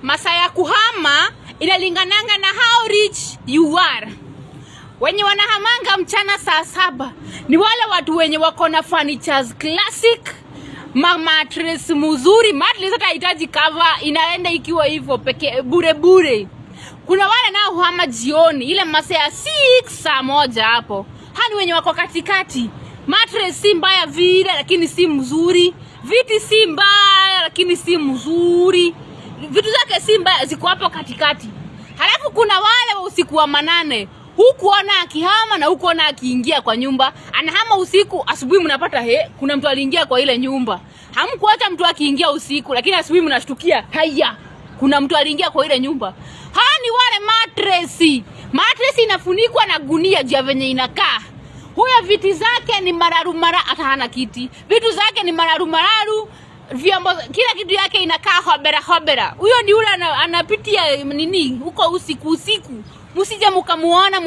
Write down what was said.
masaa ya kuhama inalingananga na how rich you are. Wenye wanahamanga mchana saa 7 ni wale watu wenye wako na furnitures classic, mattress mzuri, mattress hata hitaji cover, inaenda ikiwa hivyo peke bure. Kuna wale nao huhama jioni ile masaa ya 6 saa 1 hapo. Hani wenye wako katikati, mattress si mbaya vile lakini si mzuri, viti si mbaya lakini si mzuri, vitu zake si mbaya, ziko hapo katikati. Halafu kuna wale wa usiku wa manane, hukuona akihama na hukuona akiingia kwa nyumba. Anahama usiku, asubuhi mnapata kuna mtu aliingia kwa ile nyumba. Hamkuacha mtu akiingia usiku, lakini asubuhi mnashtukia haya kuna mtu aliingia kwa ile nyumba. Ni wale mattress inafunikwa na gunia jia venye inakaa. Huyo viti zake ni mararu, hata hana kiti. Vitu zake ni mararu, vyombo, kila kitu yake inakaa hobera. Huyo ni ule anapitia nini huko usiku. Msije mkamuona